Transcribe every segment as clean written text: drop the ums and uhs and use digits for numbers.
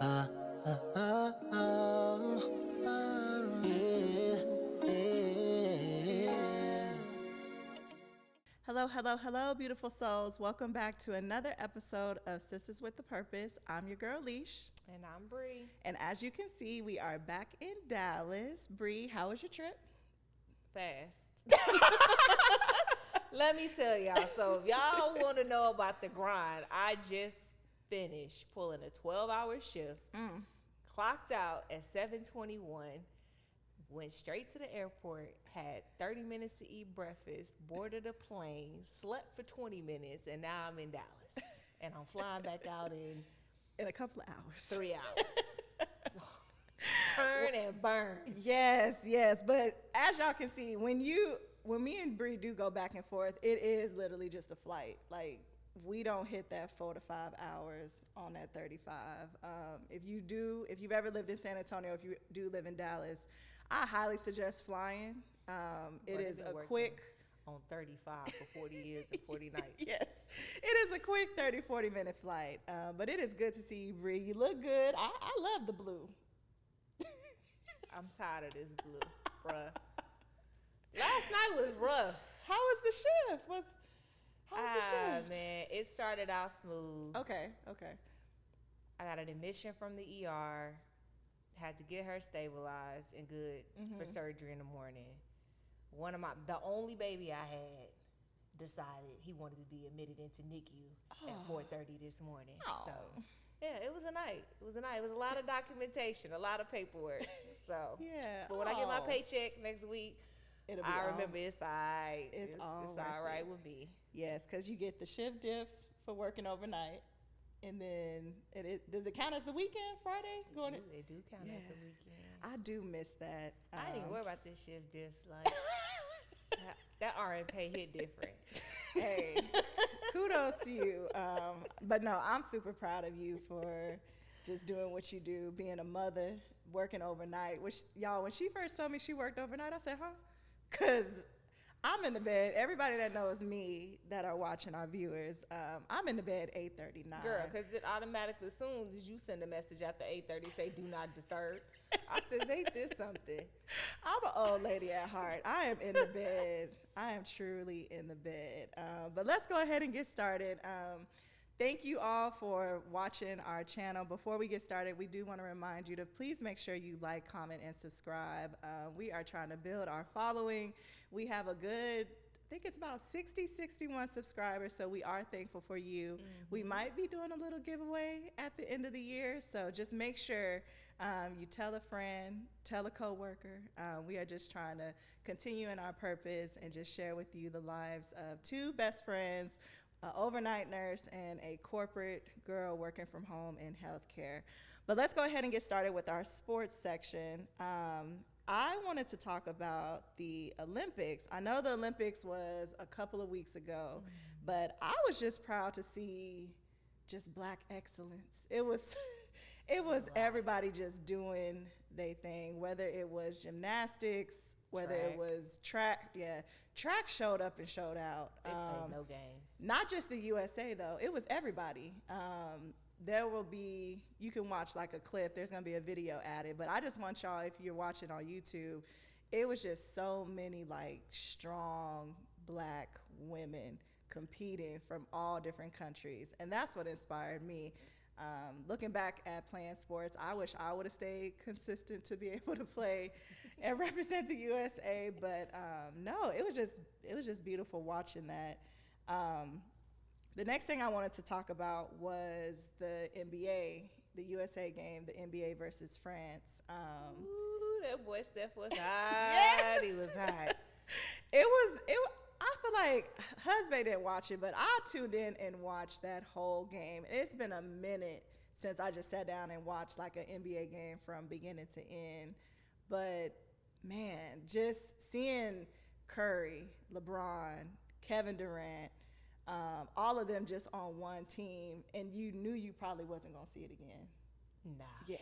Ah, ah, ah, ah, ah, yeah, yeah. Hello, hello, hello, beautiful souls. Welcome back to another episode of Sistahs with a Purpose. I'm your girl, Leash. And I'm Bree. And as you can see, we are back in Dallas. Bree, how was your trip? Fast. Let me tell y'all. So, if y'all want to know about the grind, I just finished pulling a 12-hour shift, clocked out at 7:21, went straight to the airport, had 30 minutes to eat breakfast, boarded a plane, slept for 20 minutes, and now I'm in Dallas. And I'm flying back out in a couple of hours. 3 hours. So, turn and burn. Yes, yes. But as y'all can see, when me and Bree do go back and forth, it is literally just a flight. Like, we don't hit that 4 to 5 hours on that 35. If you've ever lived in San Antonio, if you do live in Dallas, I highly suggest flying. It is a quick on 35 for 40 years and 40 nights. Yes, it is a quick 30-40 minute flight. But it is good to see you, Bree. You look good. I love the blue. I'm tired of this blue, bruh. Last night was rough. How was the shift? How was the shift? Man, it started out smooth. Okay. I got an admission from the ER. Had to get her stabilized and good for surgery in the morning. The only baby I had decided he wanted to be admitted into NICU at 4:30 this morning. Oh. So, yeah, it was a night. It was a lot of documentation, a lot of paperwork. So, Yeah. But when I get my paycheck next week, I remember it's all right. It's all right with me. Yes, because you get the shift diff for working overnight. And then, does it count as the weekend, Friday? They do count as the weekend. I do miss that. I didn't even worry about this shift diff. Like, that RN pay hit different. Hey, kudos to you. But no, I'm super proud of you for just doing what you do, being a mother, working overnight. Which, y'all, when she first told me she worked overnight, I said, huh? Because I'm in the bed. Everybody that knows me that are watching our viewers, I'm in the bed 8:39. Girl, because it automatically, as soon as you send a message after 8:30, say do not disturb. I said, ain't this something? I'm an old lady at heart. I am in the bed. I am truly in the bed. But let's go ahead and get started. Thank you all for watching our channel. Before we get started, we do want to remind you to please make sure you like, comment, and subscribe. We are trying to build our following. We have a good, I think it's about 61 subscribers, so we are thankful for you. We might be doing a little giveaway at the end of the year, so just make sure you tell a friend, tell a coworker. We are just trying to continue in our purpose and just share with you the lives of two best friends, an overnight nurse, and a corporate girl working from home in healthcare. But let's go ahead and get started with our sports section. I wanted to talk about the Olympics. I know the Olympics was a couple of weeks ago, but I was just proud to see just Black excellence. It was everybody just doing their thing, whether it was gymnastics, whether it was track. Yeah, track showed up and showed out. They played no games. Not just the USA though, it was everybody. You can watch like a clip, there's gonna be a video added, but I just want y'all, if you're watching on YouTube, it was just so many like strong Black women competing from all different countries, and that's what inspired me. Looking back at playing sports, I wish I would have stayed consistent to be able to play and represent the USA, but no, it was just beautiful watching that. The next thing I wanted to talk about was the NBA, the USA game, the NBA versus France. Ooh, that boy Steph was hot. Yes! He was hot. I feel like husband didn't watch it, but I tuned in and watched that whole game. It's been a minute since I just sat down and watched like an NBA game from beginning to end. But man, just seeing Curry, LeBron, Kevin Durant, all of them just on one team, and you knew you probably wasn't going to see it again. Nah. Yeah.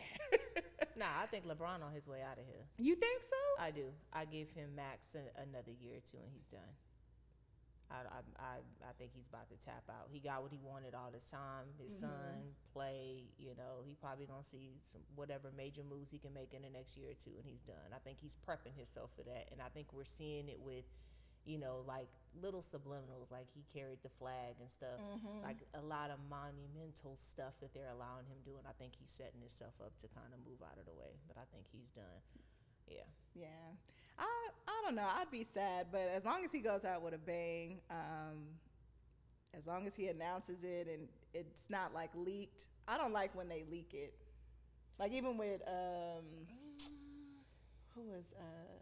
Nah, I think LeBron on his way out of here. You think so? I do. I give him max another year or two, and he's done. I think he's about to tap out. He got what he wanted all this time. His son play, he probably gonna see some whatever major moves he can make in the next year or two, and he's done. I think he's prepping himself for that, and I think we're seeing it with, like little subliminals, like he carried the flag and stuff, like a lot of monumental stuff that they're allowing him to do, and I think he's setting himself up to kind of move out of the way. But I think he's done. Yeah. Yeah. I don't know. I'd be sad, but as long as he goes out with a bang, as long as he announces it and it's not like leaked. I don't like when they leak it. Like even with who was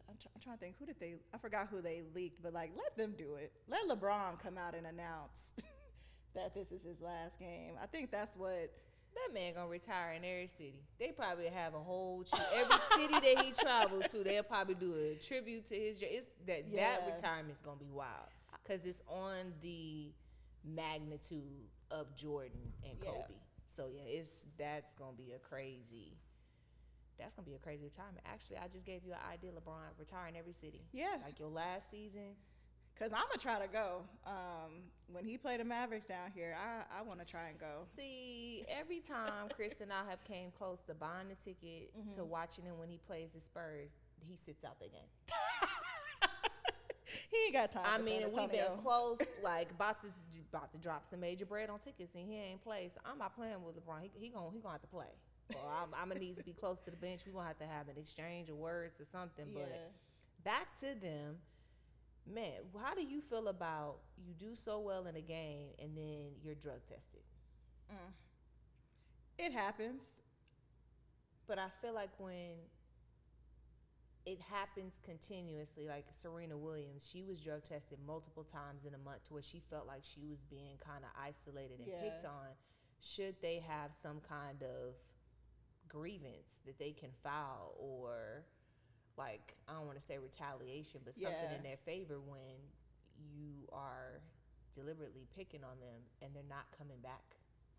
I'm trying to think, I forgot who they leaked, but like let them do it. Let LeBron come out and announce that this is his last game. I think that's what. That man gonna retire in every city. They probably have a whole every city that he traveled to. They'll probably do a tribute to his. It's that retirement's gonna be wild because it's on the magnitude of Jordan and Kobe. So yeah, that's gonna be a crazy retirement. Actually, I just gave you an idea, LeBron retiring every city. Yeah, like your last season. Cause I'm gonna try to go. When he played the Mavericks down here, I want to try and go. See, every time Chris and I have came close to buying a ticket to watching him when he plays the Spurs, he sits out the game. He ain't got time. I mean, we've been close, like about to drop some major bread on tickets, and he ain't play. So I'm not playing with LeBron. He gonna have to play. So I'm gonna need to be close to the bench. We gonna have to have an exchange of words or something. Yeah. But back to them. Man, how do you feel about you do so well in a game and then you're drug tested? It happens. But I feel like when it happens continuously, like Serena Williams, she was drug tested multiple times in a month to where she felt like she was being kind of isolated and picked on. Should they have some kind of grievance that they can file or... like, I don't want to say retaliation, but something in their favor when you are deliberately picking on them and they're not coming back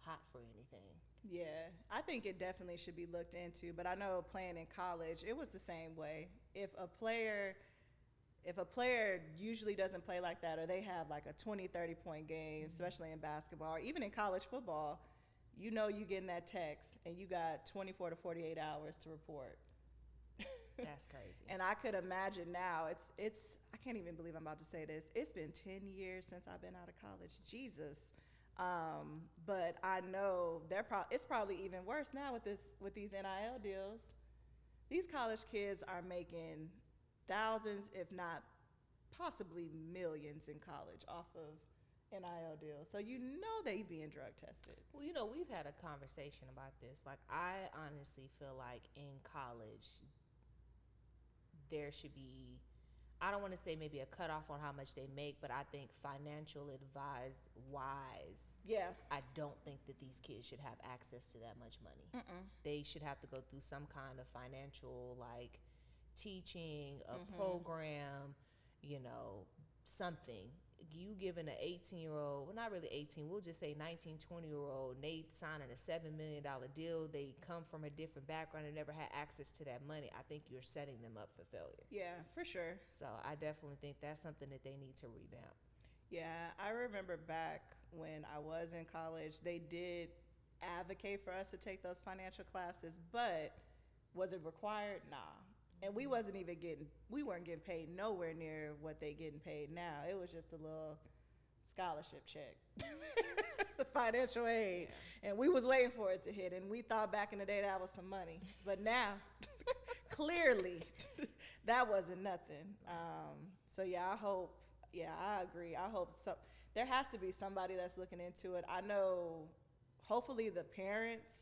hot for anything. Yeah, I think it definitely should be looked into. But I know playing in college, it was the same way. If a player usually doesn't play like that, or they have like a 20, 30-point game, especially in basketball, or even in college football, you getting that text and you got 24 to 48 hours to report. That's crazy. And I could imagine now, it's I can't even believe I'm about to say this. It's been 10 years since I've been out of college. Jesus. But I know it's probably even worse now with these NIL deals. These college kids are making thousands, if not possibly millions in college off of NIL deals. So they being drug tested. Well, we've had a conversation about this. Like, I honestly feel like in college there should be, I don't want to say maybe a cutoff on how much they make, but I think financial advice wise, I don't think that these kids should have access to that much money. They should have to go through some kind of financial, like, teaching, a program, something. You giving an 18-year-old, well, not really 18, we'll just say 19, 20-year-old, Nate signing a $7 million deal. They come from a different background and never had access to that money. I think you're setting them up for failure. Yeah, for sure. So I definitely think that's something that they need to revamp. Yeah, I remember back when I was in college, they did advocate for us to take those financial classes, but was it required? Nah. And we weren't getting paid nowhere near what they getting paid now. It was just a little scholarship check, the financial aid. Yeah. And we was waiting for it to hit. And we thought back in the day that was some money. But now, clearly, that wasn't nothing. So I agree. I hope so. There has to be somebody that's looking into it. I know, hopefully the parents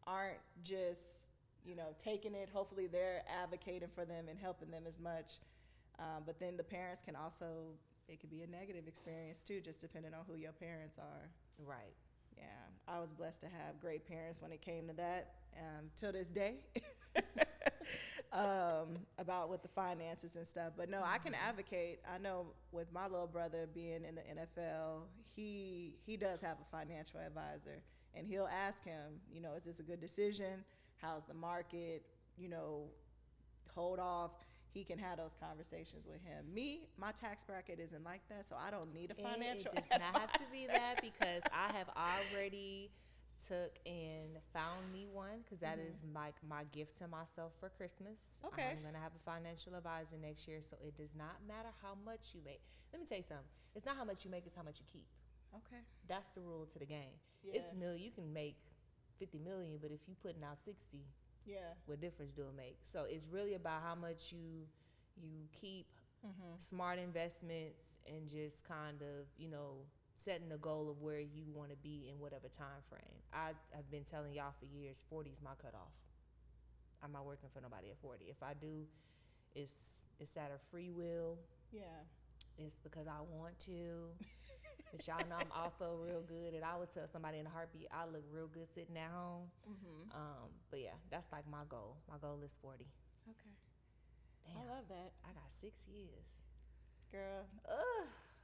aren't just taking it. Hopefully they're advocating for them and helping them as much. But then the parents can also, it could be a negative experience too, just depending on who your parents are. Right. Yeah. I was blessed to have great parents when it came to that, till this day, about with the finances and stuff. But no, I can advocate. I know with my little brother being in the NFL, he does have a financial advisor, and he'll ask him, is this a good decision? How's the market? Hold off. he can have those conversations with him. Me, my tax bracket isn't like that, so I don't need a financial It does not have to be that, because I have already took and found me one, because that is like my gift to myself for Christmas. Okay. I'm gonna have a financial advisor next year, so it does not matter how much you make. Let me tell you something. It's not how much you make; it's how much you keep. Okay. That's the rule to the game. Yeah. It's million. You can make 50 million, but if you putting out 60, Yeah. what difference do it make? So it's really about how much you keep, smart investments, and just kind of, setting a goal of where you want to be in whatever time frame. I have been telling y'all for years, 40 is my cutoff. I'm not working for nobody at 40. If I do, it's out of free will. Yeah. It's because I want to. But y'all know I'm also real good, and I would tell somebody in a heartbeat, I look real good sitting at home. But yeah, that's like my goal. My goal is 40. Okay. Damn, I love that. I got 6 years. Girl.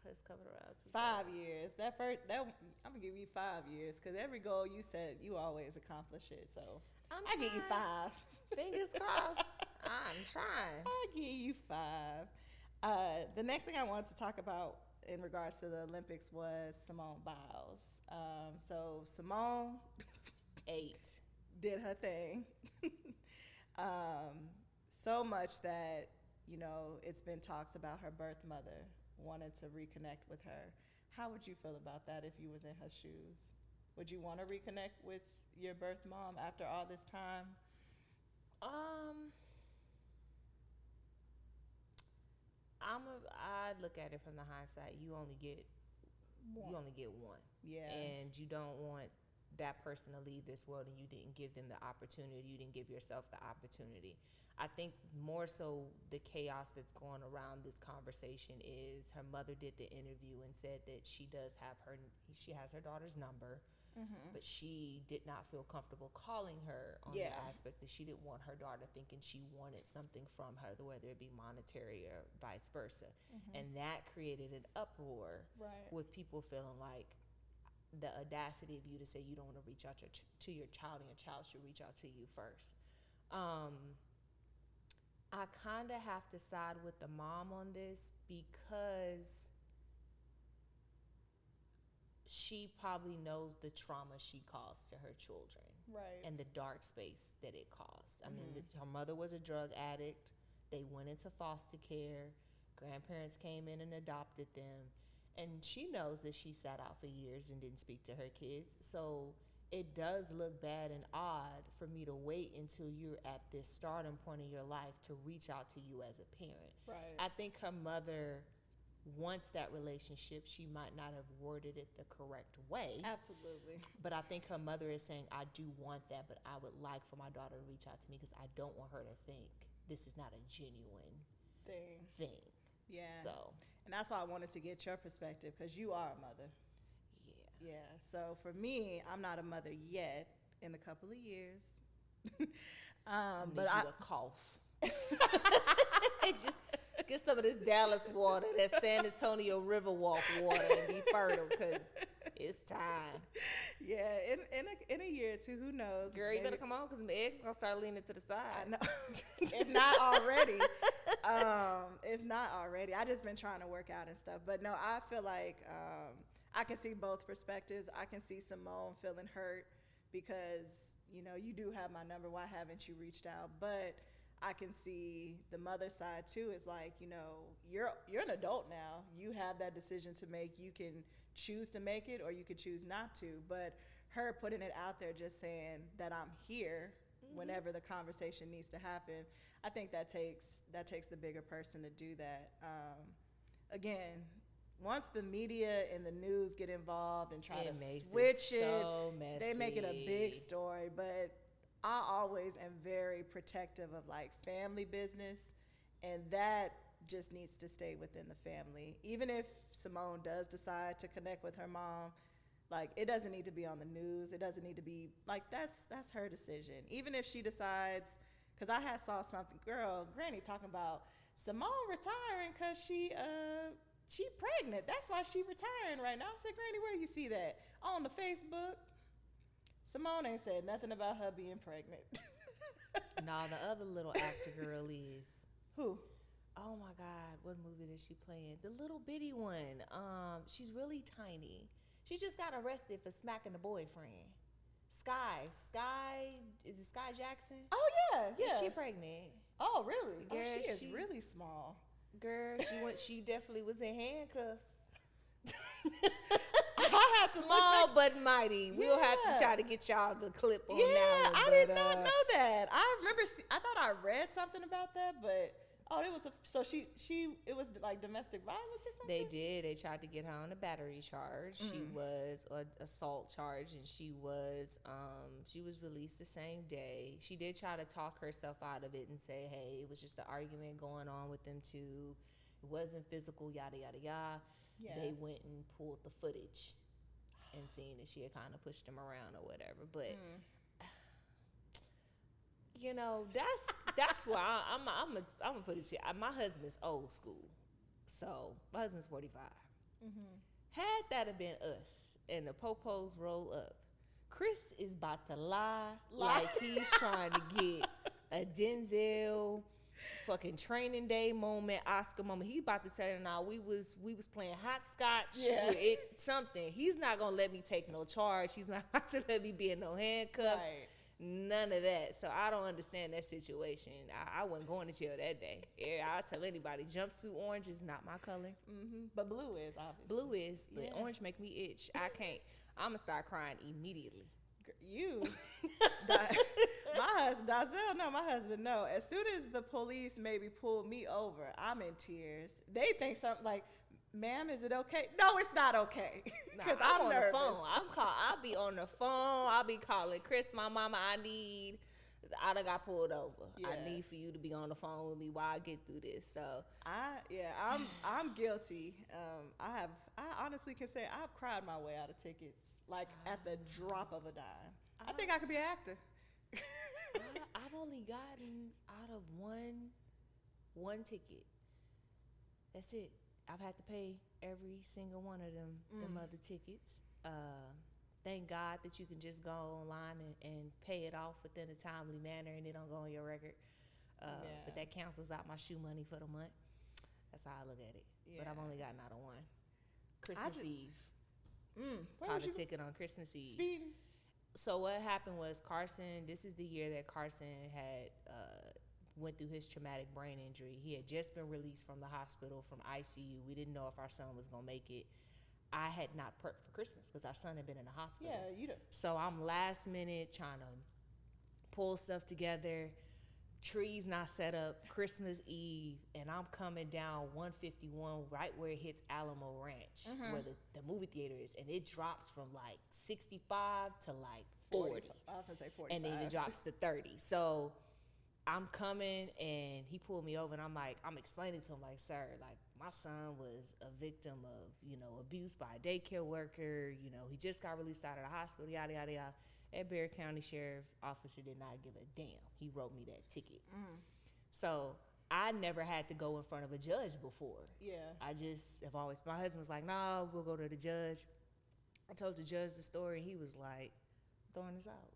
It's coming around too 5 fast. years. I'm gonna give you 5 years, because every goal you set, you always accomplish it. So I give you trying. 5. Fingers crossed. I'm trying. I give you 5. The next thing I wanted to talk about in regards to the Olympics was Simone Biles. So Simone 8. did her thing. So much that, it's been talks about her birth mother wanted to reconnect with her. How would you feel about that if you was in her shoes? Would you want to reconnect with your birth mom after all this time? I look at it from the hindsight. You only get one. Yeah. And you don't want that person to leave this world and you didn't give them the opportunity. You didn't give yourself the opportunity. I think more so the chaos that's going around this conversation is her mother did the interview and said that she has her daughter's number, but she did not feel comfortable calling her on the aspect that she didn't want her daughter thinking she wanted something from her, whether it be monetary or vice versa. And that created an uproar with people feeling like the audacity of you to say you don't want to reach out to your child and your child should reach out to you first. I kind of have to side with the mom on this because she probably knows the trauma she caused to her children. Right. And the dark space that it caused. I mean, her mother was a drug addict. They went into foster care. Grandparents came in and adopted them. And she knows that she sat out for years and didn't speak to her kids. So it does look bad and odd for me to wait until you're at this starting point in your life to reach out to you as a parent. Right. I think her mother wants that relationship. She might not have worded it the correct way. Absolutely. But I think her mother is saying, I do want that, but I would like for my daughter to reach out to me because I don't want her to think this is not a genuine thing. Yeah. So. And that's why I wanted to get your perspective, because you are a mother. Yeah. So for me, I'm not a mother yet. In a couple of years. But I a cough. Just get some of this Dallas water, that San Antonio Riverwalk water, and be fertile, because it's time. Yeah, in a year or two, who knows? Girl, you better come on, because the eggs gonna start leaning to the side. I know. If not already. I just been trying to work out and stuff. But no, I feel like I can see both perspectives. I can see Simone feeling hurt because, you do have my number. Why haven't you reached out? But I can see the mother side too. It's like, you're an adult now. You have that decision to make. You can choose to make it or you could choose not to. But her putting it out there, just saying that I'm here whenever the conversation needs to happen, I think that takes the bigger person to do that. Again, once the media and the news get involved and try to switch it, they make it a big story. But I always am very protective of like family business, and that just needs to stay within the family. Even if Simone does decide to connect with her mom, like, it doesn't need to be on the news. It doesn't need to be like, that's her decision. Even if she decides, because I had saw something, Granny talking about Simone retiring because she pregnant. That's why she retiring right now. I said, Granny, where you see that? On the Facebook. Simone ain't said nothing about her being pregnant. No, the other little actor girl is. Who? Oh my God, what movie is she playing? The little bitty one. She's really tiny. She just got arrested for smacking the boyfriend. Sky, is it Sky Jackson? Oh yeah, yeah. Is she pregnant? Oh really? Girl, oh, she is really small. Girl, she definitely was in handcuffs. I have to Small but mighty. We'll have Yeah. to try to get y'all the clip on Yeah, that one. I but, did not know that. I remember. I thought I read something about that, but it was so she it was like domestic violence or something. They did. They tried to get her on a battery charge. She was an assault charge, and she was released the same day. She did try to talk herself out of it and say, "Hey, it was just an argument going on with them two. It wasn't physical. Yada yada yada." Yeah. They went and pulled the footage and seen that she had kind of pushed him around or whatever. But you know, that's why I'm gonna put it here. My husband's old school, so my husband's 45. Had that have been us and the popos roll up, Chris is about to lie like he's trying to get a Denzel fucking Training Day moment, Oscar moment. He about to tell you now we was playing hopscotch. Yeah. Something. He's not gonna let me take no charge. He's not about to let me be in no handcuffs. Right. None of that. So I don't understand that situation. I wasn't going to jail that day. Yeah, I'll tell anybody, jumpsuit orange is not my color. But blue is obviously. Blue is, but Yeah. orange make me itch. I can't. I'm gonna start crying immediately. You, my husband, no. As soon as the police maybe pull me over, I'm in tears. They think something like, "Ma'am, is it okay?" No, it's not okay. Because I'm on nervous. the phone. I'll be on the phone. I'll be calling Chris, my mama. I done got pulled over. Yeah. I need for you to be on the phone with me while I get through this. So I'm guilty. I honestly can say I've cried my way out of tickets, like at the drop of a dime. I think I could be an actor. I've only gotten out of one ticket. That's it. I've had to pay every single one of them other tickets. Thank God that you can just go online and pay it off within a timely manner and it don't go on your record. But that cancels out my shoe money for the month. That's how I look at it. But I've only gotten out of one. Christmas Eve. Caught a ticket on Christmas Eve. Speeding. So what happened was Carson, this is the year that Carson had went through his traumatic brain injury. He had just been released from the hospital, from ICU. We didn't know if our son was going to make it. I had not prepped for Christmas because our son had been in the hospital. Yeah, you do. So I'm last minute trying to pull stuff together. Trees not set up, Christmas Eve, and I'm coming down 151 right where it hits Alamo Ranch, where the movie theater is, and it drops from like 65 to like 40. I was gonna say 45. And then it drops to 30. So I'm coming, and he pulled me over, and I'm explaining to him, like, sir, like, my son was a victim of, abuse by a daycare worker. He just got released out of the hospital, yada, yada, yada. That Bexar County Sheriff's officer did not give a damn. He wrote me that ticket. So I never had to go in front of a judge before. Yeah. I just have always, my husband was like, "No, we'll go to the judge." I told the judge the story, and he was like, throwing this out.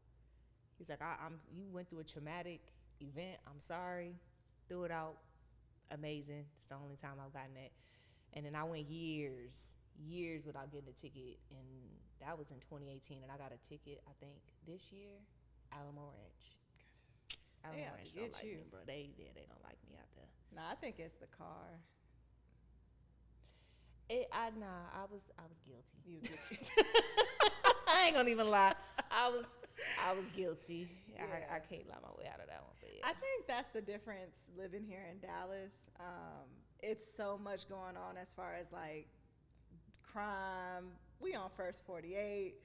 He's like, you went through a traumatic event. I'm sorry. Threw it out. Amazing. It's the only time I've gotten that. And then I went years without getting a ticket, and that was in 2018, and I got a ticket, I think, this year, Alamo Ranch. Alamo Ranch don't like me, bro. They don't like me out there. Nah, I think it's the car. I was guilty. You was guilty. I ain't gonna even lie. I was guilty. Yeah. I can't lie my way out of that one. But yeah. I think that's the difference living here in Dallas. It's so much going on as far as like crime. We on First 48.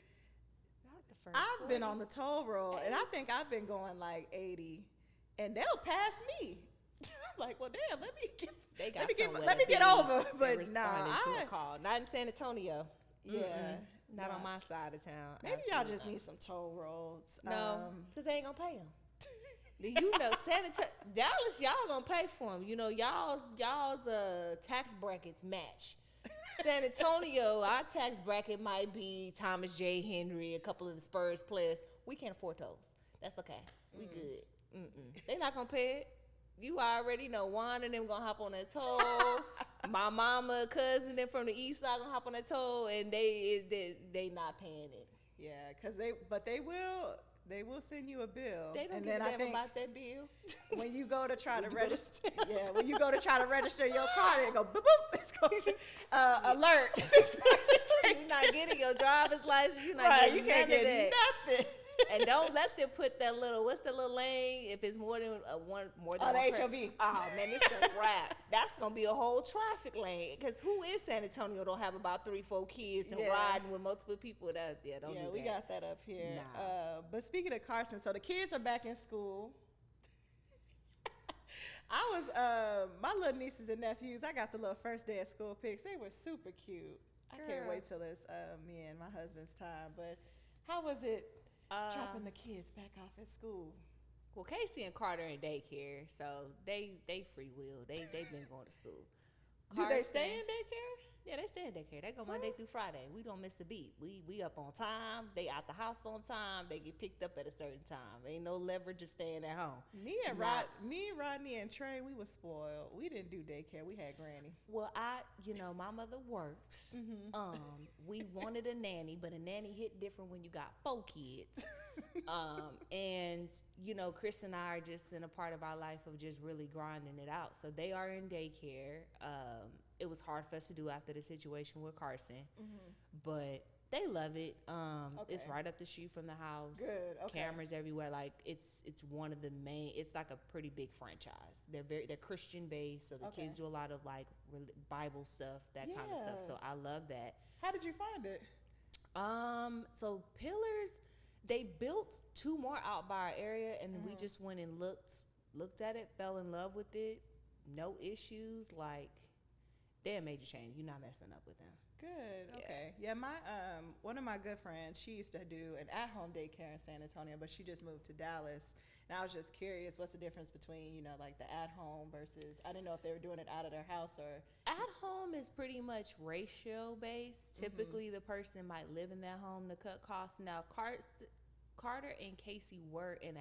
Not the first. I've 40. been on the toll road, and I think I've been going like 80, and they'll pass me. I'm like, well, damn, let me get over. But responding nah, to a call. Not in San Antonio. Yeah, Not on my side of town. Maybe y'all just need some toll roads. No, because they ain't gonna pay them. San Antonio, Dallas, y'all gonna pay for them. Y'all's tax brackets match. San Antonio, our tax bracket might be Thomas J. Henry, a couple of the Spurs players. We can't afford those. That's okay. We good. They not gonna pay it. You already know one of them gonna hop on that toll. My mama, cousin, them from the east side gonna hop on that toll, and they not paying it. Yeah, because they will send you a bill. They don't and give a then I damn think about that bill. when you go to try to register, when you go to try to register your car, they go boop boop. It's going alert. This person You're not getting your driver's license. You're not right, getting you can't none of get that. nothing. And don't let them put that little, what's the little lane? If it's more than one, more than Oh, one the per- HOV. Oh man, it's a wrap. That's gonna be a whole traffic lane. Cause who in San Antonio don't have about 3-4 kids and Yeah. riding with multiple people? Don't do that. We got that up here. Nah. But speaking of Carson, so the kids are back in school. I was my little nieces and nephews. I got the little first day of school pics. They were super cute. I can't Girl. wait till it's me and my husband's time. But how was it dropping the kids back off at school? Well, Casey and Carter in daycare, so they free will. They've been going to school. Do they Carson- stay in daycare? Yeah, they stay in daycare. They go Monday through Friday. We don't miss a beat. We up on time. They out the house on time. They get picked up at a certain time. Ain't no leverage of staying at home. Me and Rodney and Trey, we was spoiled. We didn't do daycare. We had Granny. Well, my mother works. We wanted a nanny, but a nanny hit different when you got 4 kids. And Chris and I are just in a part of our life of just really grinding it out. So they are in daycare. It was hard for us to do after the situation with Carson, but they love it. It's right up the street from the house. Good. Okay. Cameras everywhere. Like it's one of the main. It's like a pretty big franchise. They're Christian based, so the kids do a lot of like Bible stuff, that kind of stuff. So I love that. How did you find it? So Pillars, they built 2 more out by our area, and then we just went and looked at it, fell in love with it. No issues. Like they're a major chain. You're not messing up with them. Good. Okay. Yeah, my one of my good friends, she used to do an at-home daycare in San Antonio, but she just moved to Dallas. And I was just curious, what's the difference between, like the at-home versus, I didn't know if they were doing it out of their house or. At home is pretty much ratio based. Typically, the person might live in their home to cut costs. Now, Carter and Casey were in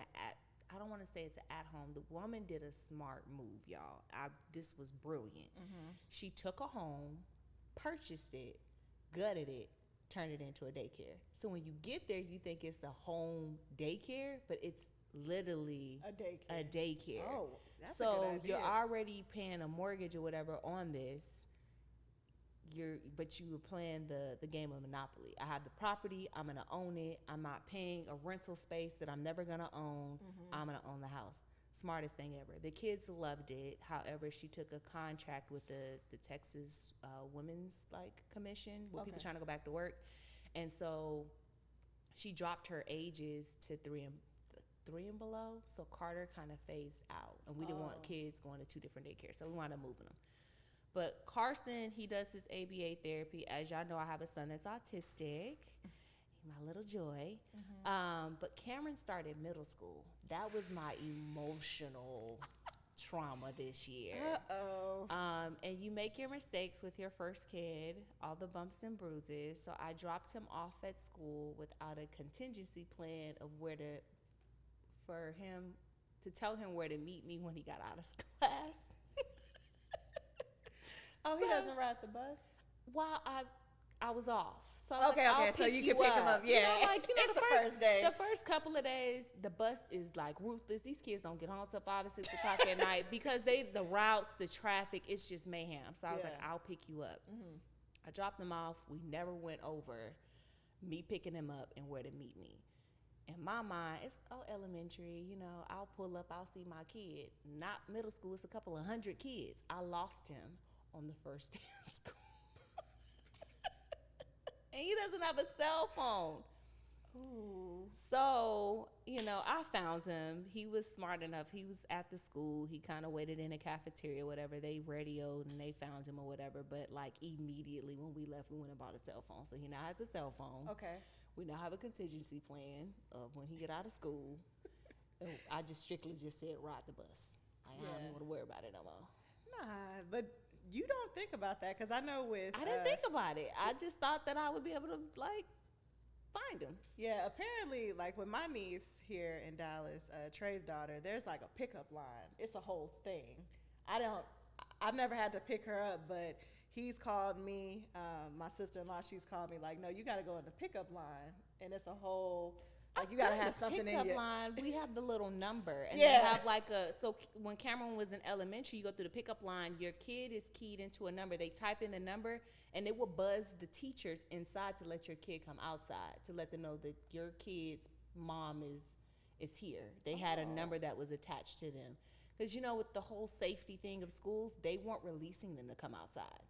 I don't want to say it's an at-home. The woman did a smart move, y'all. This was brilliant. She took a home, purchased it, gutted it, turned it into a daycare. So when you get there, you think it's a home daycare, but it's literally a daycare. Oh, that's so a good idea. you're already paying a mortgage or whatever on this. But you were playing the game of Monopoly. I have the property. I'm gonna own it. I'm not paying a rental space that I'm never gonna own. I'm gonna own the house. Smartest thing ever. The kids loved it. However, she took a contract with the Texas Women's Commission with people trying to go back to work, and so she dropped her ages to 3 and below. So Carter kind of phased out, and we didn't want kids going to 2 different daycares, so we wound up moving them. But Carson, he does his ABA therapy. As y'all know, I have a son that's autistic. My little joy. But Cameron started middle school. That was my emotional trauma this year. And you make your mistakes with your first kid, all the bumps and bruises. So I dropped him off at school without a contingency plan of to tell him where to meet me when he got out of class. He doesn't ride the bus? While I was off. So Okay, so you can pick him up. Yeah. It's the first day. The first couple of days, the bus is ruthless. These kids don't get home till 5 or 6 o'clock at night because the routes, the traffic, it's just mayhem. So I was like, I'll pick you up. I dropped them off. We never went over me picking him up and where to meet me. In my mind, it's elementary. I'll pull up. I'll see my kid. Not middle school. It's a couple of 100 kids. I lost him on the first day of school. And he doesn't have a cell phone. Ooh. So, I found him. He was smart enough. He was at the school. He kind of waited in a cafeteria, whatever. They radioed and they found him or whatever. But immediately when we left, we went and bought a cell phone. So he now has a cell phone. Okay. We now have a contingency plan of when he get out of school. I just strictly said, ride the bus. I don't even want to worry about it no more. Nah, but you don't think about that because I know I didn't think about it. I just thought that I would be able to find them. Yeah, apparently, like with my niece here in Dallas, Trey's daughter, there's like a pickup line. It's a whole thing. I've never had to pick her up, but he's called me, my sister-in-law, she's called me like, no, you got to go in the pickup line. And it's a whole, like, you got to have something in pickup your line. We have the little number, and Yeah. they have like so when Cameron was in elementary, you go through the pickup line. Your kid is keyed into a number. They type in the number, and it will buzz the teachers inside to let your kid come outside to let them know that your kid's mom is here. They had a number that was attached to them, because with the whole safety thing of schools, they weren't releasing them to come outside.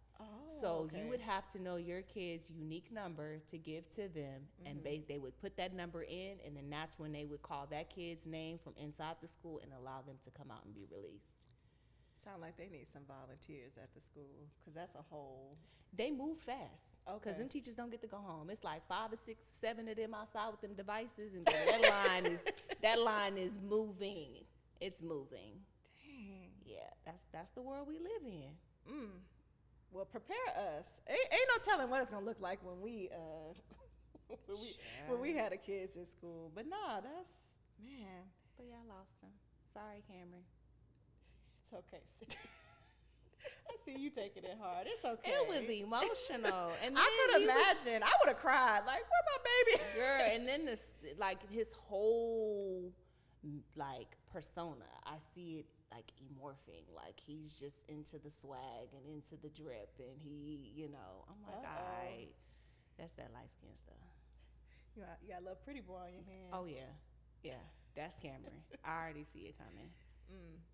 So okay. you would have to know your kid's unique number to give to them, and they would put that number in, and then that's when they would call that kid's name from inside the school and allow them to come out and be released. Sound like they need some volunteers at the school, because that's a whole. They move fast, because Okay. them teachers don't get to go home. It's like 5 or 6, 7 of them outside with them devices, and that line is moving. It's moving. Dang. Yeah, that's the world we live in. Well, prepare us. Ain't no telling what it's gonna look like when we when we had the kids in school. But nah, that's man. But yeah, I lost him. Sorry, Cameron. It's okay, sis. I see you taking it hard. It's okay. It was emotional, and then I could he was- imagine. I would have cried. Like, where my baby? girl, and then this, like, his whole like persona, I see it like morphing. Like, he's just into the swag and into the drip, and I'm like, Uh-oh. all right, that's that light skin stuff. You got a little pretty boy on your hands. Oh yeah, that's Cameron. I already see it coming.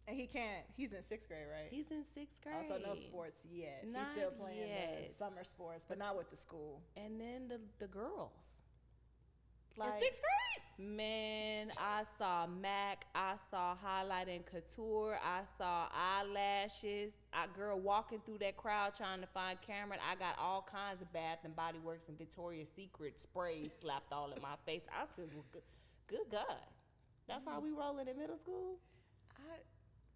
And he's in 6th grade, right? He's in 6th grade. Also, no sports yet. He's Not still playing the yet. summer sports, but not with the school. And then the girls. In 6th grade? Man, I saw MAC, I saw highlight and couture, I saw eyelashes. Girl walking through that crowd trying to find Cameron. I got all kinds of Bath and Body Works and Victoria's Secret sprays slapped all in my face. I said, well, good God. That's how we rolling in middle school?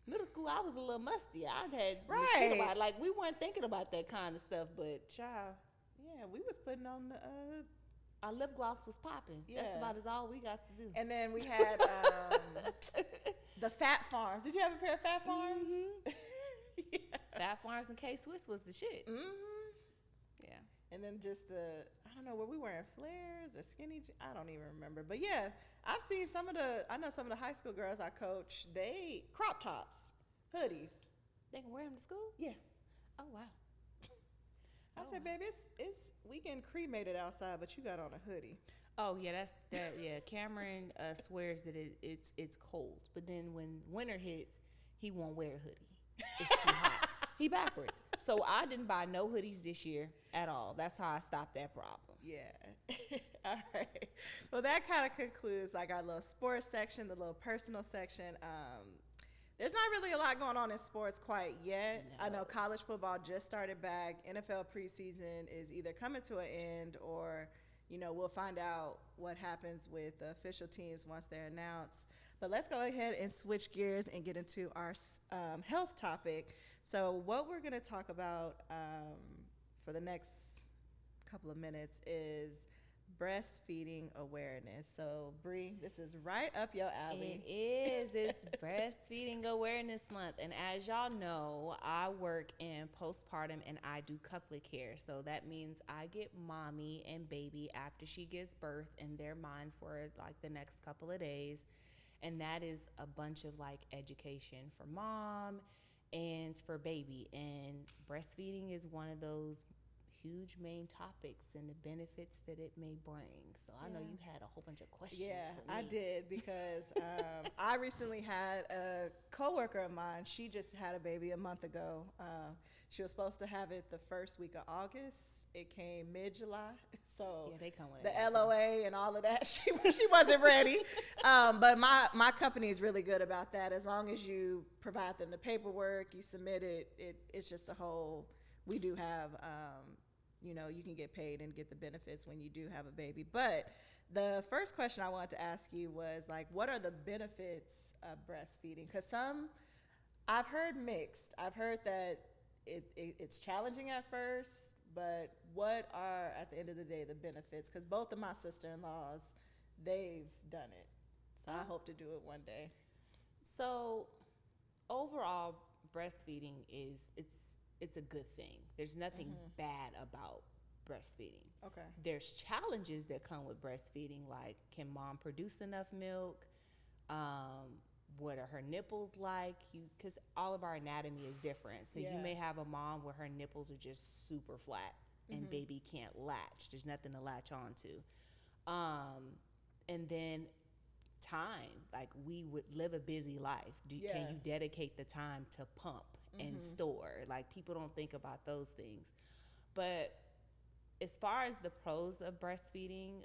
Middle school, I was a little musty. I had Right. about, like, we weren't thinking about that kind of stuff, but child, Yeah, we was putting on the our lip gloss was popping. That's Yeah. about as all we got to do. and then we had the Fat Farms. Did you have a pair of Fat Farms? Yeah. Fat Farms and K-Swiss was the shit. Yeah. And then just I don't know, were we wearing flares or skinny? I don't even remember. But yeah, I've seen I know some of the high school girls I coach, they crop tops, hoodies. They can wear them to school? Yeah. Oh, wow. I said, baby, it's we getting cremated outside, but you got on a hoodie. Oh, yeah, yeah. Cameron swears that it's cold, but then when winter hits, he won't wear a hoodie. It's too hot. He backwards. So I didn't buy no hoodies this year at all. That's how I stopped that problem. Yeah. All right. Well, that kind of concludes like our little sports section, the little personal section. There's not really a lot going on in sports quite yet. No. I know college football just started back. NFL preseason is either coming to an end or, we'll find out what happens with the official teams once they're announced. But let's go ahead and switch gears and get into our health topic. So what we're going to talk about for the next couple of minutes is breastfeeding awareness. So Bree, this is right up your alley. It is. It's Breastfeeding Awareness Month. And as y'all know, I work in postpartum and I do couplet care. So that means I get mommy and baby after she gives birth, and they're mine for like the next couple of days. And that is a bunch of like education for mom and for baby. And breastfeeding is one of those huge main topics and the benefits that it may bring. So I know you had a whole bunch of questions for me. I did because I recently had a coworker of mine. She just had a baby a month ago. She was supposed to have it the first week of August. It came mid-July. So Yeah, they come with the everything. LOA and all of that, she wasn't ready. But my company is really good about that. As long as you provide them the paperwork, you submit it, it's just a whole, we do have, you can get paid and get the benefits when you do have a baby. But the first question I wanted to ask you was like, what are the benefits of breastfeeding? Because I've heard mixed. I've heard that it's challenging at first, but what are, at the end of the day, the benefits? Because both of my sister-in-laws, they've done it. So I hope to do it one day. So overall, breastfeeding is it's a good thing. There's nothing bad about breastfeeding. Okay. There's challenges that come with breastfeeding, like can mom produce enough milk? What are her nipples like? Because all of our anatomy is different. So you may have a mom where her nipples are just super flat and baby can't latch. There's nothing to latch onto. And then time, like we would live a busy life. Can you dedicate the time to pump and store? Like people don't think about those things. But as far as the pros of breastfeeding,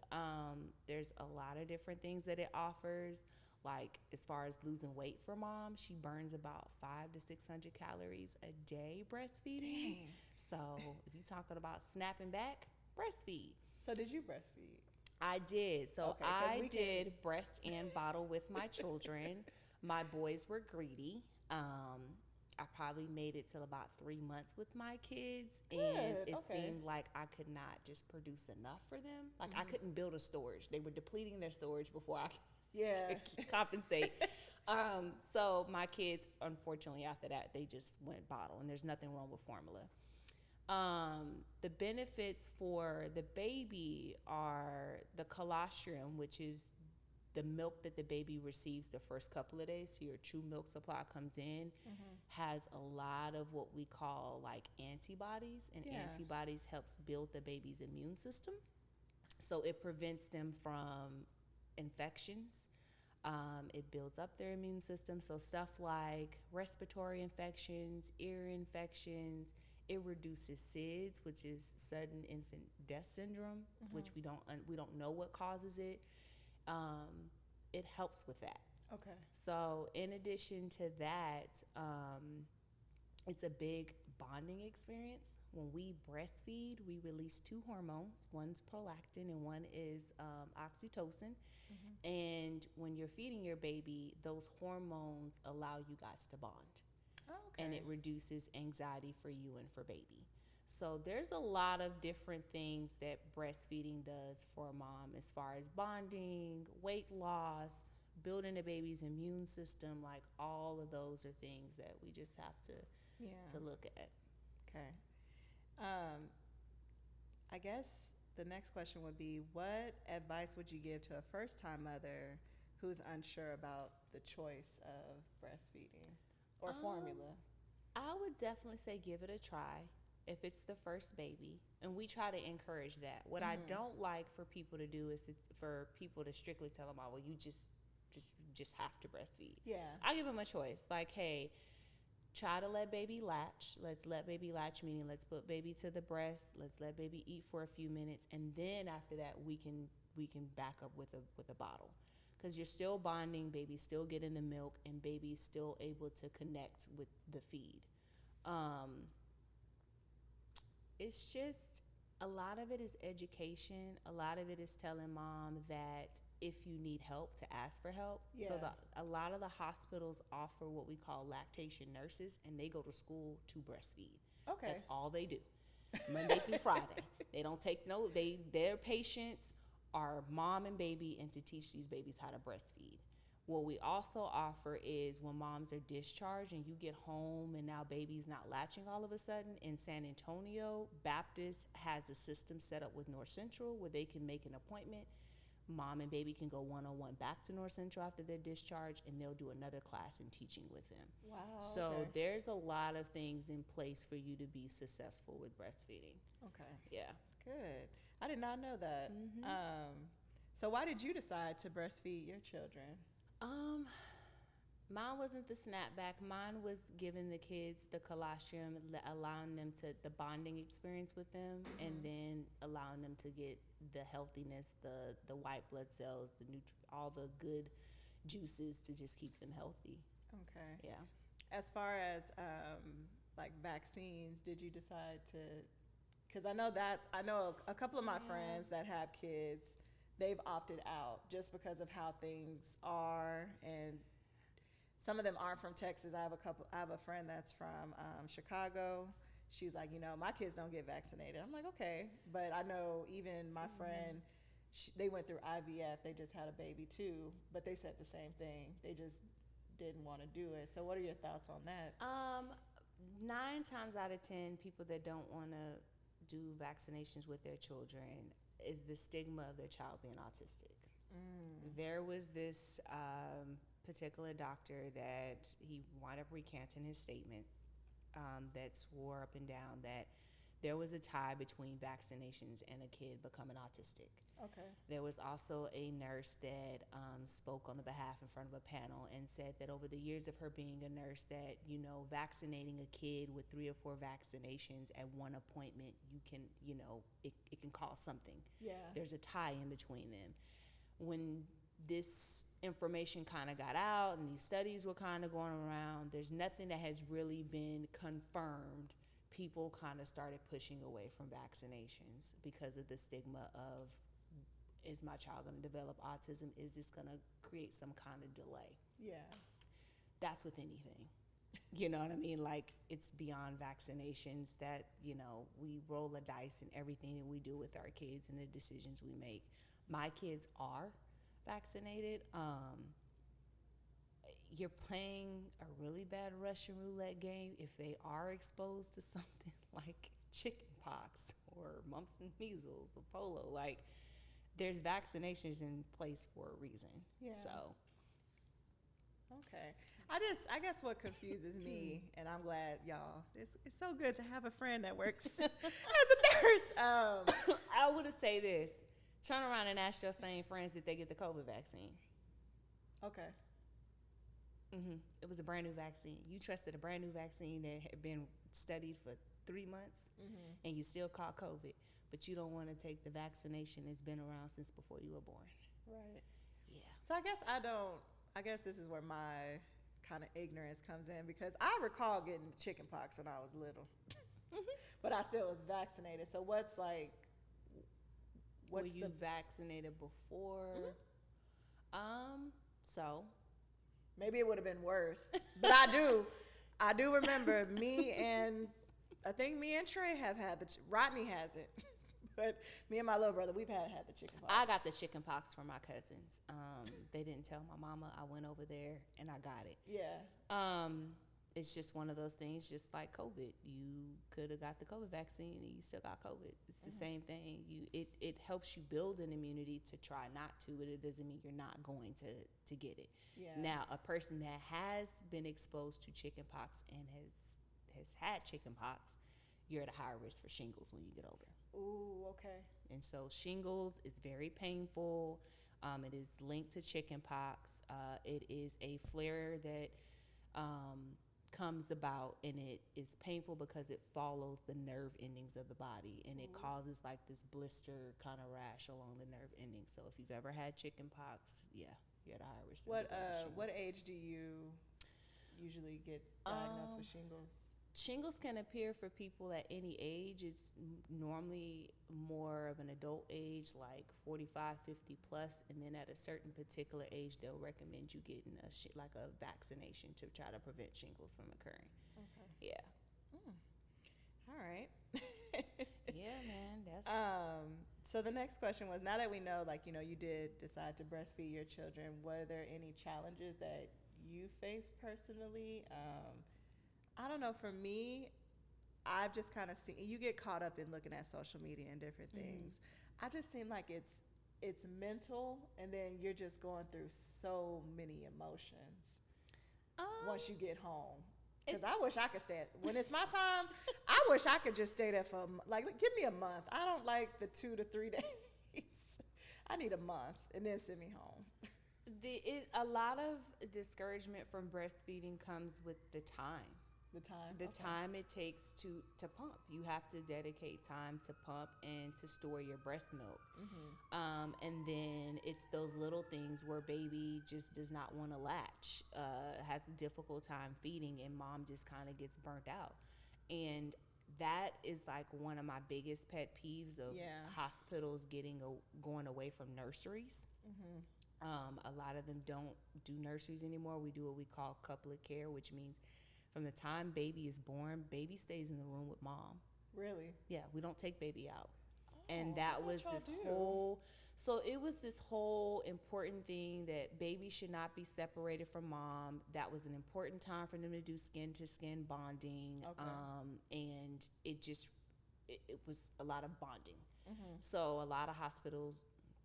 there's a lot of different things that it offers. Like as far as losing weight for mom, she burns about 500 to 600 calories a day breastfeeding. Dang. So if you're talking about snapping back, breastfeed. So did you breastfeed? I did. So okay, I did breast and bottle with my children. My boys were greedy. I probably made it till about 3 months with my kids. Good. And it seemed like I could not just produce enough for them. Like I couldn't build a storage. They were depleting their storage before I could compensate. So my kids, unfortunately, after that, they just went bottle, and there's nothing wrong with formula. The benefits for the baby are the colostrum, which is the milk that the baby receives the first couple of days. So your true milk supply comes in, has a lot of what we call like antibodies, and antibodies helps build the baby's immune system. So it prevents them from infections. It builds up their immune system. So stuff like respiratory infections, ear infections. It reduces SIDS, which is sudden infant death syndrome, which we don't know what causes it. It helps with that. Okay. So in addition to that, it's a big bonding experience. When we breastfeed, we release 2 hormones. One's prolactin and one is oxytocin. And when you're feeding your baby, those hormones allow you guys to bond. Oh, okay. And it reduces anxiety for you and for baby. So there's a lot of different things that breastfeeding does for a mom as far as bonding, weight loss, building a baby's immune system. Like all of those are things that we just have to look at. Okay. I guess the next question would be, what advice would you give to a first-time mother who's unsure about the choice of breastfeeding or formula? I would definitely say give it a try if it's the first baby, and we try to encourage that. What I don't like for people to do is for people to strictly tell them, "Oh, well, you just have to breastfeed." Yeah. I give them a choice. Like, hey, try to let baby latch. Let's let baby latch, meaning let's put baby to the breast. Let's let baby eat for a few minutes, and then after that, we can back up with a bottle, because you're still bonding. Baby's still getting the milk, and baby's still able to connect with the feed. It's just a lot of it is education. A lot of it is telling mom that if you need help, to ask for help. Yeah. So a lot of the hospitals offer what we call lactation nurses, and they go to school to breastfeed. Okay. That's all they do, Monday through Friday. They don't take their patients are mom and baby, and to teach these babies how to breastfeed. What we also offer is when moms are discharged and you get home and now baby's not latching all of a sudden, in San Antonio, Baptist has a system set up with North Central where they can make an appointment. Mom and baby can go one-on-one back to North Central after their discharge, and they'll do another class in teaching with them. Wow. So okay. there's a lot of things in place for you to be successful with breastfeeding. Okay. Yeah. Good. I did not know that. So why did you decide to breastfeed your children? Mine wasn't the snapback. Mine was giving the kids the colostrum, allowing them to the bonding experience with them, and then allowing them to get the healthiness, the white blood cells, all the good juices to just keep them healthy. Okay. Yeah. As far as like vaccines, did you decide to? Because I know a couple of my friends that have kids, they've opted out just because of how things are, and some of them aren't from Texas. I have a friend that's from Chicago, she's like, my kids don't get vaccinated. I'm like, okay. But I know even my friend, they went through IVF. They just had a baby too, but they said the same thing. They just didn't want to do it. So what are your thoughts on that? 9 times out of 10, people that don't want to do vaccinations with their children is the stigma of their child being autistic. There was this particular doctor that he wound up recanting his statement that swore up and down that there was a tie between vaccinations and a kid becoming autistic. Okay. There was also a nurse that spoke on the behalf in front of a panel and said that over the years of her being a nurse that, vaccinating a kid with 3 or 4 vaccinations at one appointment, you can, it can cause something. Yeah. There's a tie in between them. When this information kind of got out and these studies were kind of going around, there's nothing that has really been confirmed. People kind of started pushing away from vaccinations because of the stigma of, is my child going to develop autism? Is this going to create some kind of delay? Yeah. That's with anything. You know what I mean? Like, it's beyond vaccinations that, we roll a dice in everything that we do with our kids and the decisions we make. My kids are vaccinated. You're playing a really bad Russian roulette game if they are exposed to something like chicken pox or mumps and measles or polio. Like, there's vaccinations in place for a reason. Yeah. So. Okay. I guess what confuses me, and I'm glad y'all, it's so good to have a friend that works as a nurse. I would say this. Turn around and ask your same friends, did they get the COVID vaccine? Okay. It was a brand new vaccine. You trusted a brand new vaccine that had been studied for 3 months, and you still caught COVID, but you don't want to take the vaccination that's been around since before you were born. Right. Yeah. So I guess this is where my kind of ignorance comes in, because I recall getting chicken pox when I was little, but I still was vaccinated. So were you vaccinated before? So maybe it would have been worse, but I do remember I think me and Trey have had Rodney hasn't, but me and my little brother, we've had the chicken pox. I got the chicken pox from my cousins. They didn't tell my mama. I went over there and I got it. Yeah. It's just one of those things, just like COVID. You could have got the COVID vaccine and you still got COVID. It's the same thing. It helps you build an immunity to try not to, but it doesn't mean you're not going to get it. Yeah. Now, a person that has been exposed to chicken pox and has had chicken pox, you're at a higher risk for shingles when you get older. Ooh, okay. And so shingles is very painful. It is linked to chicken pox. It is a flare that comes about, and it is painful because it follows the nerve endings of the body, and it causes like this blister kind of rash along the nerve endings. So if you've ever had chicken pox, you're at a higher risk. What age do you usually get diagnosed with shingles? Shingles can appear for people at any age. It's normally more of an adult age, like 45, 50 plus, and then at a certain particular age, they'll recommend you getting a vaccination to try to prevent shingles from occurring. Okay. Yeah. All right. Yeah, man. That's. So the next question was, now that we know, you did decide to breastfeed your children, were there any challenges that you faced personally? I don't know. For me, I've just kind of seen, you get caught up in looking at social media and different things. I just seem like it's mental, and then you're just going through so many emotions once you get home. Because I wish I could stay. When it's my time, I wish I could just stay there for give me a month. I don't like the 2 to 3 days. I need a month, and then send me home. A lot of discouragement from breastfeeding comes with the time. The time it takes to pump. You have to dedicate time to pump and to store your breast milk. And then it's those little things where baby just does not want to latch, has a difficult time feeding, and mom just kind of gets burnt out. And that is like one of my biggest pet peeves of hospitals going away from nurseries. A lot of them don't do nurseries anymore. We do what we call couplet care, which means From the time baby is born, baby stays in the room with mom. Really? Yeah, we don't take baby out. And Oh, that I was thought y'all this do. whole, so it was this whole important thing that baby should not be separated from mom. That was an important time for them to do skin to skin bonding. Okay. And it was a lot of bonding. So a lot of hospitals,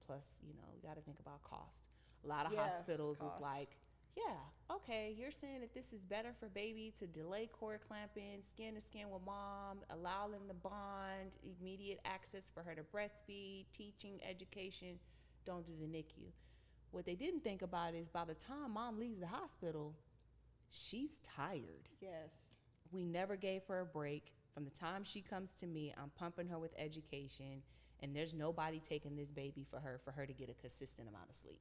plus, you got to think about cost. A lot of hospitals was cost. like, yeah, okay, you're saying that this is better for baby to delay cord clamping, skin to skin with mom, allow them to bond, immediate access for her to breastfeed, teaching, education, don't do the NICU. What they didn't think about is by the time mom leaves the hospital, she's tired. Yes. We never gave her a break. From the time she comes to me, I'm pumping her with education, and there's nobody taking this baby for her to get a consistent amount of sleep.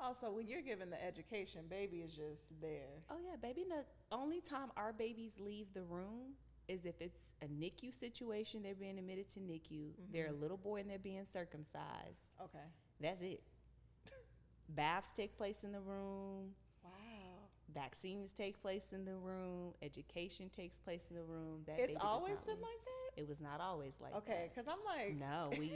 Also, when you're given the education, baby is just there. Oh yeah, baby. The only time our babies leave the room is if it's a NICU situation. They're being admitted to NICU. They're a little boy and they're being circumcised. Okay. That's it. Baths take place in the room. Wow. Vaccines take place in the room. Education takes place in the room. That It's baby does always not been leave. like that? It was not always like Okay, that. because I'm like, No, we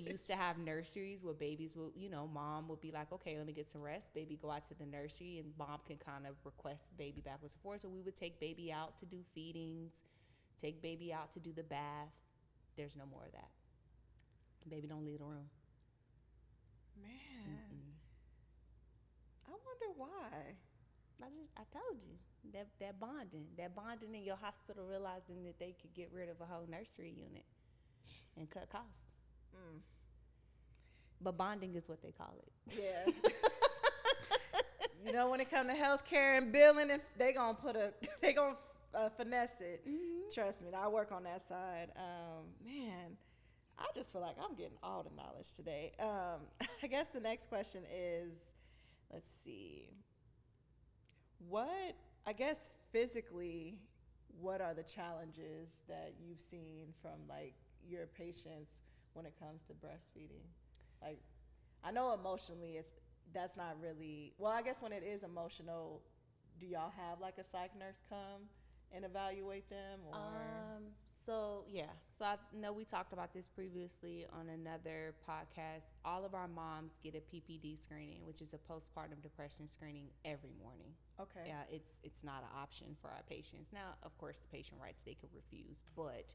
used to have nurseries where babies would, mom would be like, okay, let me get some rest. Baby go out to the nursery and mom can kind of request baby backwards and forwards. So we would take baby out to do feedings, take baby out to do the bath. There's no more of that. Baby don't leave the room. man, I wonder why. I told you that bonding in your hospital, realizing that they could get rid of a whole nursery unit and cut costs. But bonding is what they call it. Yeah. When it comes to healthcare and billing, if they gonna finesse it. Trust me, I work on that side. Man, I just feel like I'm getting all the knowledge today. I guess the next question is, let's see. Physically, what are the challenges that you've seen from like your patients when it comes to breastfeeding? Like, I know emotionally that's not really, well, I guess when it is emotional, do y'all have like a psych nurse come and evaluate them, or? So I know we talked about this previously on another podcast. All of our moms get a PPD screening, which is a postpartum depression screening, every morning. Okay. Yeah, it's not an option for our patients. Now, of course, the patient writes they could refuse, but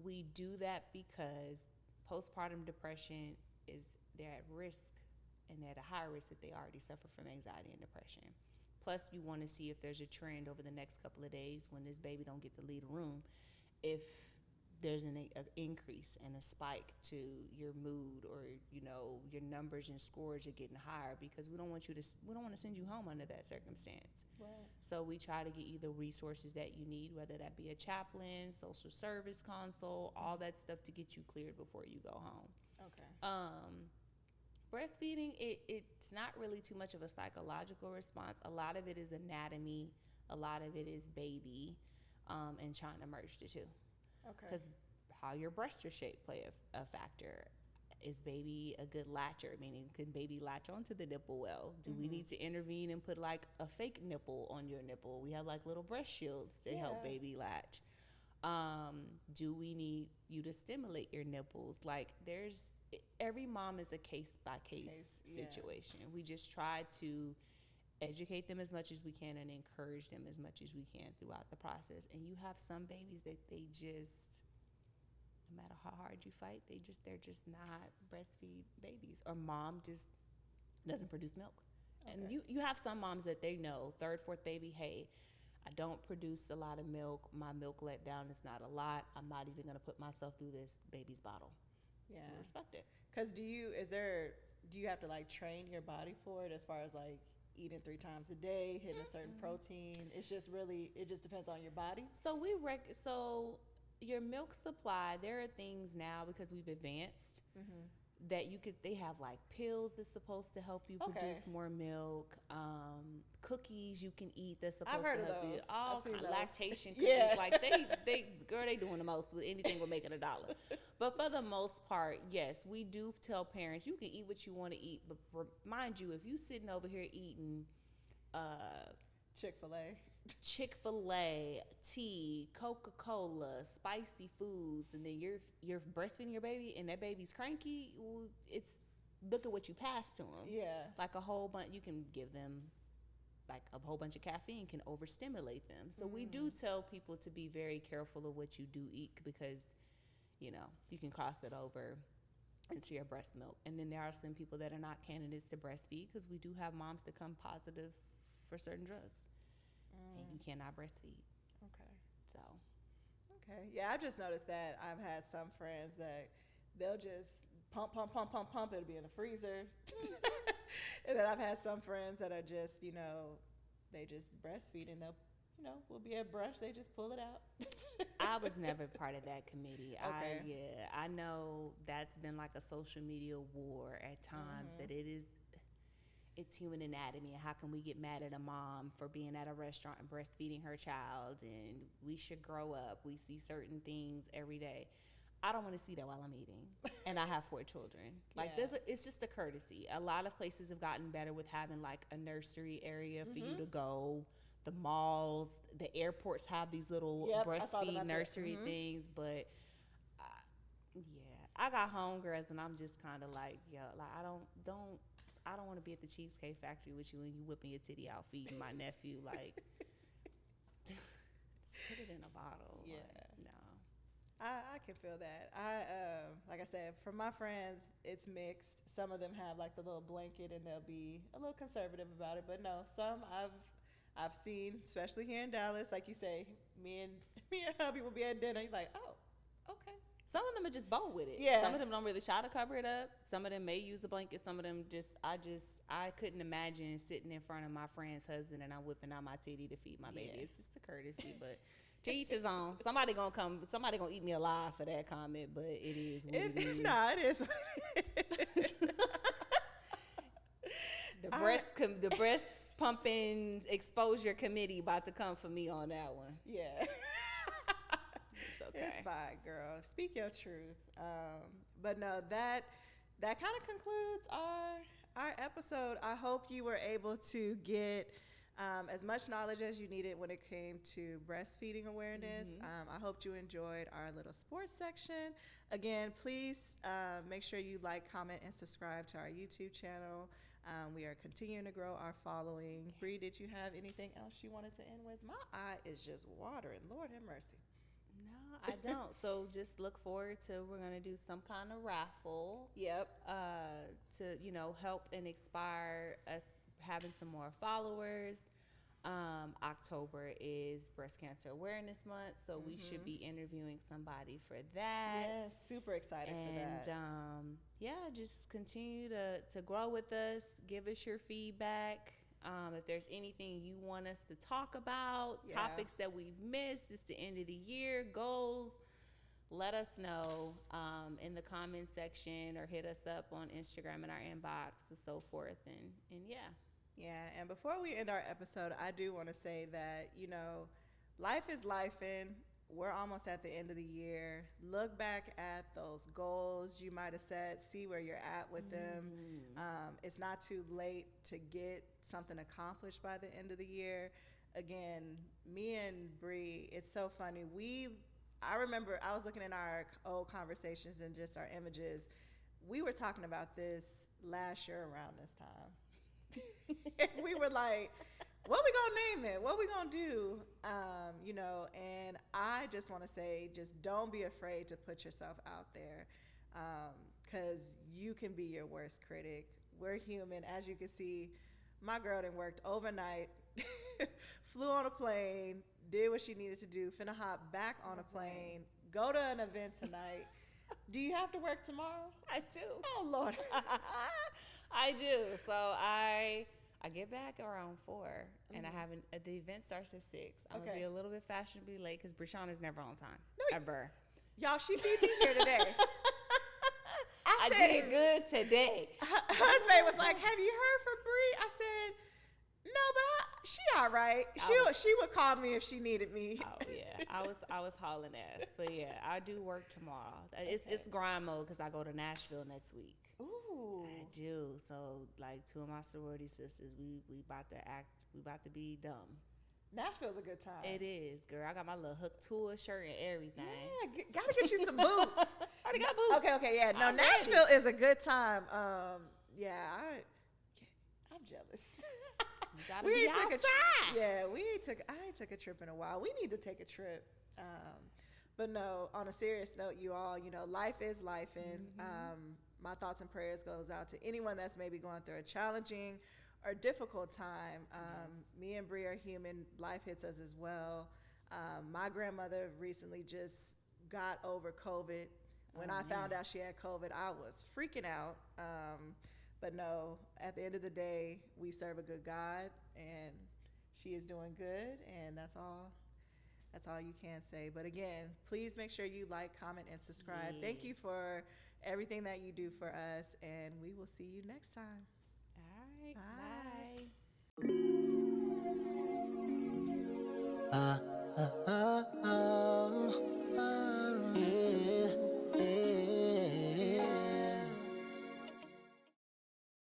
we do that because postpartum depression they're at risk, and they're at a high risk if they already suffer from anxiety and depression. Plus, we want to see if there's a trend over the next couple of days when this baby don't get to leave the room, if there's an increase and a spike to your mood, or your numbers and scores are getting higher, because we don't want to send you home under that circumstance. Right. So we try to get you the resources that you need, whether that be a chaplain, social service consult, all that stuff to get you cleared before you go home. Okay. Breastfeeding, it's not really too much of a psychological response. A lot of it is anatomy. A lot of it is baby, and trying to merge the two. Okay. Because how your breasts are shaped play a factor. Is baby a good latcher? Meaning, can baby latch onto the nipple well? Do we need to intervene and put like a fake nipple on your nipple? We have like little breast shields to help baby latch. Do we need you to stimulate your nipples? Like, every mom is a case by case situation. We just try to educate them as much as we can and encourage them as much as we can throughout the process. And you have some babies that they just, no matter how hard you fight, they're just not breastfeed babies, or mom just doesn't produce milk. Okay. And you have some moms that they know, third, fourth baby, hey, I don't produce a lot of milk. My milk let down is not a lot. I'm not even going to put myself through this baby's bottle. Yeah. We respect it. Because do you have to like train your body for it, as far as like eating 3 times a day, hitting a certain protein? It just depends on your body. So so your milk supply, there are things now, because we've advanced, that they have like pills that's supposed to help you produce more milk, cookies you can eat that's supposed I've heard to of help you. those. All I've seen kind of those. lactation cookies. Yeah. Like they doing the most with anything with making $1. But for the most part, yes, we do tell parents you can eat what you want to eat, but mind you, if you sitting over here eating Chick-fil-A, tea, Coca-Cola, spicy foods, and then you're breastfeeding your baby, and that baby's cranky. Well, it's look at what you pass to them. Yeah. Like a whole bunch, you can give them like a whole bunch of caffeine can overstimulate them. So we do tell people to be very careful of what you do eat because, you know, you can cross it over into your breast milk. And then there are some people that are not candidates to breastfeed because we do have moms that come positive for certain drugs. And you cannot breastfeed. Okay. So. Okay. Yeah, I've just noticed that I've had some friends that they'll just pump. It'll be in the freezer. And then I've had some friends that are just, you know, they just breastfeed and they'll, you know, we'll be at brunch, they just pull it out. I was never part of that committee. Okay. I know that's been like a social media war at times that it's human anatomy and how can we get mad at a mom for being at a restaurant and breastfeeding her child, and we should grow up. We see certain things every day. I don't want to see that while I'm eating, and I have 4 children. Like it's just a courtesy. A lot of places have gotten better with having like a nursery area for you to go. The malls, the airports have these little breastfeed nursery things, but I got homegirls, and I'm just kind of like, yo, like I don't want to be at the Cheesecake Factory with you and you whipping your titty out feeding my nephew. Like, just put it in a bottle. Yeah. Like, no. I can feel that. Like I said, for my friends, it's mixed. Some of them have like the little blanket and they'll be a little conservative about it. But no, some I've seen, especially here in Dallas, like you say, me and hubby will be at dinner. You're like, oh, okay. Some of them are just bold with it. Yeah. Some of them don't really try to cover it up. Some of them may use a blanket. Some of them I couldn't imagine sitting in front of my friend's husband and I'm whipping out my titty to feed my baby. It's just a courtesy, but to each his own. Somebody gonna eat me alive for that comment, but it is what it is. Nah, it is what it is. The breast pumping exposure committee about to come for me on that one. Yeah. It's okay. It's fine, girl. Speak your truth. But no, that kind of concludes our episode. I hope you were able to get as much knowledge as you needed when it came to breastfeeding awareness. I hope you enjoyed our little sports section. Again, please make sure you like, comment, and subscribe to our YouTube channel. We are continuing to grow our following. Yes. Bree, did you have anything else you wanted to end with? My eye is just watering. Lord have mercy. No, I don't. So just look forward to, we're going to do some kind of raffle. Yep. To, you know, help and inspire us having some more followers. October is Breast Cancer Awareness Month, so we should be interviewing somebody for that. Yes, super excited for that. And just continue to grow with us. Give us your feedback. If there's anything you want us to talk about, topics that we've missed, it's the end of the year, goals, let us know in the comment section or hit us up on Instagram in our inbox and so forth. And yeah. Yeah, and before we end our episode, I do want to say that, you know, life is lifing. We're almost at the end of the year. Look back at those goals you might have set, see where you're at with them. It's not too late to get something accomplished by the end of the year. Again, me and Bree, it's so funny. I remember I was looking at our old conversations and just our images. We were talking about this last year around this time. We were like, what we gonna name it? What we gonna do? You know, and I just want to say, just don't be afraid to put yourself out there, because you can be your worst critic. We're human. As you can see, my girl done worked overnight, flew on a plane, did what she needed to do, finna hop back on a plane, go to an event tonight. Do you have to work tomorrow? I do. Oh, Lord. I do. So I get back around 4, and I have the event starts at 6. I'm gonna be a little bit fashionably late because Brishon is never on time. No, ever. Y'all, she beat me here today. I did good today. Husband was like, "Have you heard from Bree?" I said, "No, but she all right. She would call me if she needed me." Oh yeah, I was hauling ass, but yeah, I do work tomorrow. It's grind mode because I go to Nashville next week. Ooh. I do. So like two of my sorority sisters, we about to be dumb. Nashville's a good time. It is, girl. I got my little hook tour shirt and everything. Yeah, gotta get you some boots. Already got boots. Okay, yeah. No, I'm Nashville is a good time. Yeah, I'm jealous. You gotta We be ain't took a outside. yeah, I ain't took a trip in a while. We need to take a trip. But no, on a serious note, you all, life is life, and my thoughts and prayers goes out to anyone that's maybe going through a challenging or difficult time. Me and Brie are human. Life hits us as well. My grandmother recently just got over COVID. When I found out she had COVID, I was freaking out. But no, at the end of the day, we serve a good God, and she is doing good, and that's all. That's all you can say. But again, please make sure you like, comment, and subscribe. Yes. Thank you for everything that you do for us, and we will see you next time. All right. Bye. Bye.